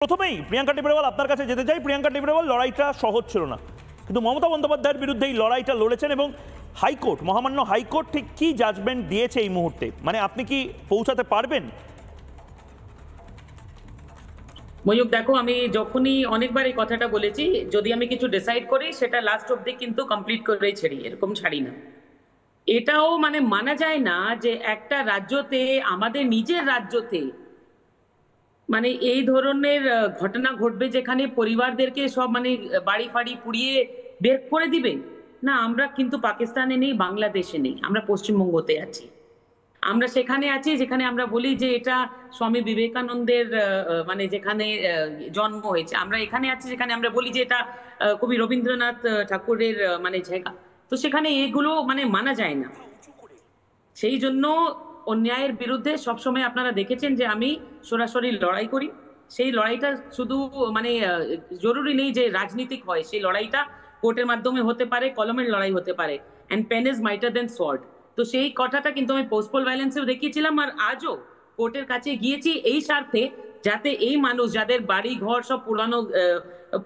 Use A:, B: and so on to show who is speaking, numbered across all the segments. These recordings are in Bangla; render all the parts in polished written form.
A: প্রথমেই প্রিয়াঙ্কা টিবরেওয়াল আপনার কাছে যেতে চাই। প্রিয়াঙ্কা টিবরেওয়াল লড়াইটা সহজ ছিল না, কিন্তু মমতা বন্দ্যোপাধ্যায়ের বিরুদ্ধে এই লড়াইটা লড়েছেন এবং হাইকোর্ট, মহামান্য হাইকোর্ট ঠিক কি জাজমেন্ট দিয়েছে এই মুহূর্তে, মানে আপনি কি পৌঁছাতে পারবেন?
B: ময়ূক, দেখো, আমি যখনই অনেকবার এই কথাটা বলেছি, যদি আমি কিছু ডিসাইড করি সেটা লাস্ট অব্দি কিন্তু কমপ্লিট করেই ছাড়ি, এরকম ছাড়ি না। এটাও মানে মানা যায় না যে একটা রাজ্যতে, আমাদের নিজের রাজ্যতে, মানে এই ধরনের ঘটনা ঘটবে যেখানে পরিবারদেরকে সব মানে বাড়ি ফাড়ি পুড়িয়ে বের করে দিবে। না, আমরা কিন্তু পাকিস্তানে নেই, বাংলাদেশে নেই, আমরা পশ্চিমবঙ্গতে আছি। আমরা সেখানে আছি যেখানে আমরা বলি যে এটা স্বামী বিবেকানন্দের মানে যেখানে জন্ম হয়েছে। আমরা এখানে আছি যেখানে আমরা বলি যে এটা কবি রবীন্দ্রনাথ ঠাকুরের মানে জায়গা। তো সেখানে এগুলো মানে মানা যায় না। সেই জন্য অন্যায়ের বিরুদ্ধে সবসময় আপনারা দেখেছেন যে আমি সরাসরি লড়াই করি। সেই লড়াইটা শুধু মানে জরুরি নেই যে রাজনীতিক হয়, সেই লড়াইটা কোর্টের মাধ্যমে হতে পারে, কলমের লড়াই হতে পারে। And pen is mightier than sword. তো সেই কথাটা কিন্তু আমি পোস্টপোল ভায়োলেন্সেও দেখিয়েছিলাম, আর আজও কোর্টের কাছে গিয়েছি এই স্বার্থে, যাতে এই মানুষ যাদের বাড়ি ঘর সব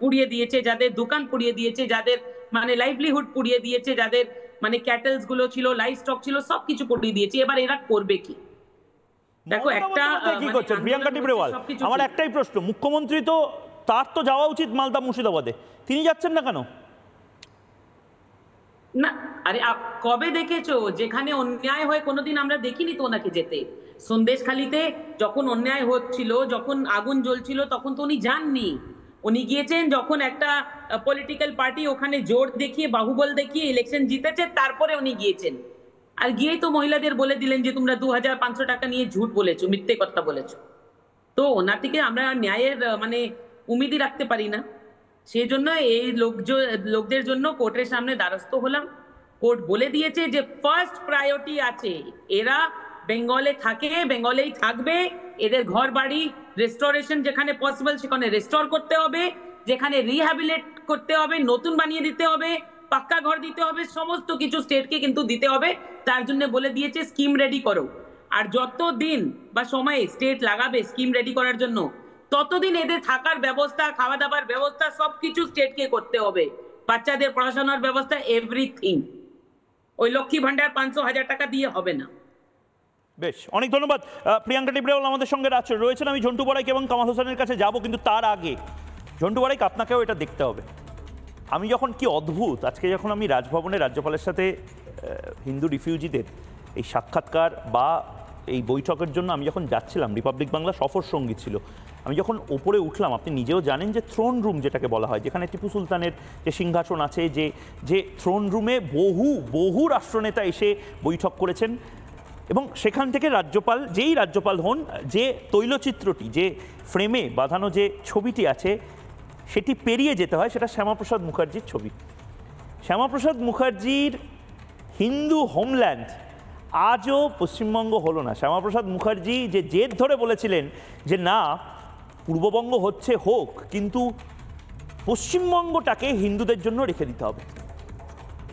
B: পুড়িয়ে দিয়েছে, যাদের দোকান পুড়িয়ে দিয়েছে, যাদের মানে লাইভলিহুড পুড়িয়ে দিয়েছে, যাদের মানে ক্যাটেলস গুলো ছিল, লাইভ স্টক ছিল, সবকিছু পুড়িয়ে দিয়েছে, এবার এরা করবে কি? দেখো, একটা
A: কি করছেন প্রিয়াঙ্কা টিবরেওয়াল? আমার একটাই প্রশ্ন, মুখ্যমন্ত্রী তো তার তো যাওয়া উচিত মালদা মুর্শিদাবাদে, তিনি যাচ্ছেন না কেন?
B: না, আরে কবে দেখেছো যেখানে অন্যায় হয়? কোনোদিন আমরা দেখিনি তো ওনাকে যেতে। সন্দেশখালিতে যখন অন্যায় হচ্ছিল, যখন আগুন জ্বলছিল, তখন তো উনি যাননি। উনি গিয়েছেন যখন একটা পলিটিক্যাল পার্টি ওখানে জোর দেখিয়ে, বাহুবল দেখিয়ে ইলেকশন জিতেছে, তারপরে উনি গিয়েছেন। আর গিয়েই তো মহিলাদের বলে দিলেন যে তোমরা 2500 টাকা নিয়ে ঝুট বলেছো, মিথ্যে কথা বলেছো। তো ওনার থেকে আমরা ন্যায়ের মানে উম্মিদই রাখতে পারি না। সেই জন্য এই লোকদের জন্য কোর্টের সামনে দ্বারস্থ হলাম। কোর্ট বলে দিয়েছে যে ফার্স্ট প্রায়োরিটি আছে, এরা বেঙ্গলে থাকে, বেঙ্গলেই থাকবে, এদের ঘর বাড়ি রেস্টোরেশন যেখানে পসিবল সেখানে রেস্টোর করতে হবে, যেখানে রিহ্যাবিলিট করতে হবে, নতুন বানিয়ে দিতে হবে, পাক্কা ঘর দিতে হবে, সমস্ত কিছু স্টেটকে কিন্তু দিতে হবে। তার জন্য বলে দিয়েছে স্কিম রেডি করো। আর যত দিন বা সময়ে স্টেট লাগাবে স্কিম রেডি করার জন্য, ততদিন এদের থাকার ব্যবস্থা, খাওয়া দাওয়ার ব্যবস্থা সবকিছু স্টেটকে করতে হবে। বাচ্চাদের পড়াশোনার ব্যবস্থা, এভরিথিং। ওই লক্ষ্মী ভান্ডার 500,000 টাকা দিয়ে হবে না।
A: বেশ, অনেক ধন্যবাদ প্রিয়াঙ্কা টিবরেওয়াল আমাদের সঙ্গে রয়েছেন। আমি ঝন্টু বড়াইক এবং কামাল হোসেনের কাছে যাব, কিন্তু তার আগে ঝন্টু বড়াইক আপনাকেও এটা দেখতে হবে। আমি যখন কি অদ্ভুত, আজকে যখন আমি রাজভবনে রাজ্যপালের সাথে হিন্দু রিফিউজিদের এই সাক্ষাৎকার বা এই বৈঠকের জন্য আমি যখন যাচ্ছিলাম, রিপাবলিক বাংলা সফর সঙ্গী ছিল, আমি যখন ওপরে উঠলাম, আপনি নিজেও জানেন যে থ্রোন রুম যেটাকে বলা হয়, যেখানে টিপু সুলতানের যে সিংহাসন আছে, যে থ্রোন রুমে বহু রাষ্ট্রনেতা এসে বৈঠক করেছেন, এবং সেখান থেকে রাজ্যপাল, যেই রাজ্যপাল হন, যে তৈলচিত্রটি, যে ফ্রেমে বাঁধানো যে ছবিটি আছে, সেটি পেরিয়ে যেতে হয়, সেটা শ্যামাপ্রসাদ মুখার্জির ছবি। শ্যামাপ্রসাদ মুখার্জির হিন্দু হোমল্যান্ড আজও পশ্চিমবঙ্গ হলো না। শ্যামাপ্রসাদ মুখার্জি যে জেদ ধরে বলেছিলেন যে না, পূর্ববঙ্গ হোক, কিন্তু পশ্চিমবঙ্গটাকে হিন্দুদের জন্য রেখে দিতে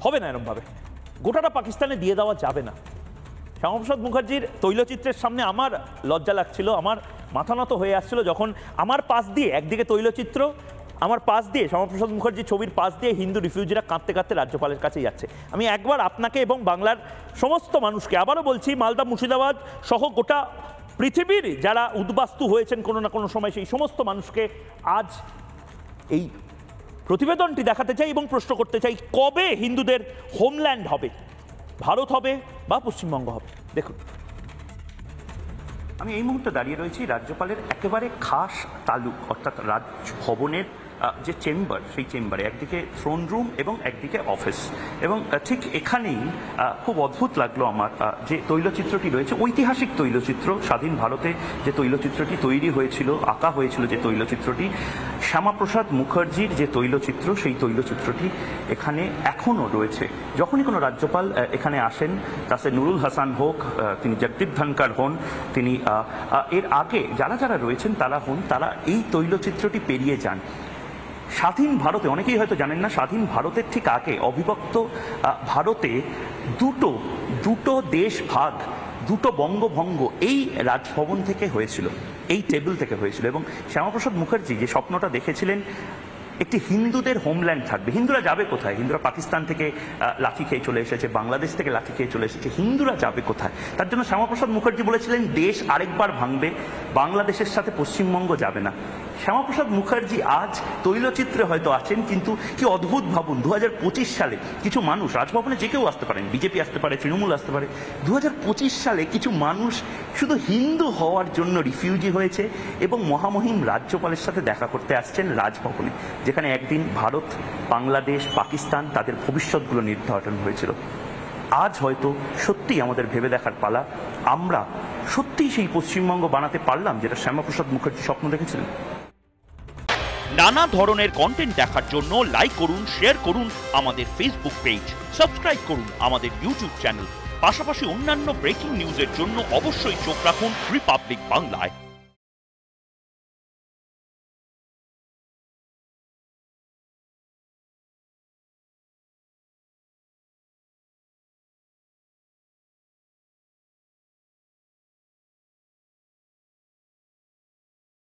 A: হবে না এরমভাবে, গোটাটা পাকিস্তানে দিয়ে দেওয়া যাবে না। শ্যামাপ্রসাদ মুখার্জির তৈলচিত্রের সামনে আমার লজ্জা লাগছিল, আমার মাথা নত হয়ে আসছিল, যখন আমার পাশ দিয়ে একদিকে তৈলচিত্র, আমার পাশ দিয়ে শ্যামাপ্রসাদ মুখার্জির ছবির পাশ দিয়ে হিন্দু রিফিউজিরা কাঁদতে কাঁদতে রাজ্যপালের কাছে যাচ্ছে। আমি একবার আপনাকে এবং বাংলার সমস্ত মানুষকে আবারও বলছি, মালদা মুর্শিদাবাদ সহ গোটা পৃথিবীর যারা উদ্বাস্তু হয়েছেন কোনো না কোনো সময়, সেই সমস্ত মানুষকে আজ এই প্রতিবেদনটি দেখাতে চাই এবং প্রশ্ন করতে চাই, কবে হিন্দুদের হোমল্যান্ড হবে? ভারত হবে বা পশ্চিমবঙ্গ হবে? দেখুন, আমি এই মুহূর্তে দাঁড়িয়ে রয়েছি রাজ্যপালের একেবারে খাস তালুক, অর্থাৎ রাজভবনের যে চেম্বার, সেই চেম্বারে একদিকে থ্রোন রুম এবং একদিকে অফিস, এবং ঠিক এখানেই খুব অদ্ভুত লাগলো আমার যে তৈলচিত্রটি রয়েছে, ঐতিহাসিক তৈলচিত্র, স্বাধীন ভারতে যে তৈলচিত্রটি তৈরি হয়েছিল, আঁকা হয়েছিল যে তৈলচিত্রটি, শ্যামাপ্রসাদ মুখার্জির যে তৈলচিত্র, সেই তৈলচিত্রটি এখানে এখনও রয়েছে। যখনই কোনো রাজ্যপাল এখানে আসেন, তা সে নুরুল হাসান হোক, তিনি জগদীপ ধনকর হন, তিনি এর আগে যারা রয়েছেন তারা এই তৈলচিত্রটি পেরিয়ে যান। স্বাধীন ভারতে, অনেকেই হয়তো জানেন না, স্বাধীন ভারতের ঠিক আগে অবিভক্ত ভারতে দুটো দেশ ভাগ, দুটো বঙ্গভঙ্গ এই রাজভবন থেকে হয়েছিল। এই টেবিল থেকে হয়েছিল। এবং শ্যামাপ্রসাদ মুখার্জি যে স্বপ্নটা দেখেছিলেন একটি হিন্দুদের হোমল্যান্ড থাকবে, হিন্দুরা যাবে কোথায়? হিন্দুরা পাকিস্তান থেকে লাঠি খেয়ে চলে এসেছে, বাংলাদেশ থেকে লাঠি খেয়ে চলে এসেছে, হিন্দুরা যাবে কোথায়? তার জন্য শ্যামাপ্রসাদ মুখার্জি বলেছিলেন দেশ আরেকবার ভাঙবে, বাংলাদেশের সাথে পশ্চিমবঙ্গ যাবে না। শ্যামাপ্রসাদ মুখার্জি আজ তৈলচিত্রে হয়তো আছেন, কিন্তু কি অদ্ভুত ভাবুন, 2025 সালে কিছু মানুষ, রাজভবনে যে কেউ আসতে পারেন, বিজেপি আসতে পারে, তৃণমূল আসতে পারে, 2025 সালে কিছু মানুষ শুধু হিন্দু হওয়ার জন্য রিফিউজি হয়েছে এবং মহামহিম রাজ্যপালের সাথে দেখা করতে আসছেন রাজভবনে, যেখানে একদিন ভারত, বাংলাদেশ, পাকিস্তান তাদের ভবিষ্যৎগুলো নির্ধারণ হয়েছিল। আজ হয়তো সত্যিই আমাদের ভেবে দেখার পালা, আমরা সত্যিই সেই পশ্চিমবঙ্গ বানাতে পারলাম যেটা শ্যামাপ্রসাদ মুখার্জি স্বপ্ন দেখেছিলেন।
C: নানা ধরনের কন্টেন্ট দেখার জন্য লাইক করুন, শেয়ার করুন আমাদের ফেসবুক পেজ, সাবস্ক্রাইব করুন আমাদের ইউটিউব চ্যানেল। পাশাপাশি অন্যান্য ব্রেকিং নিউজের জন্য অবশ্যই চোখ রাখুন রিপাবলিক বাংলায়।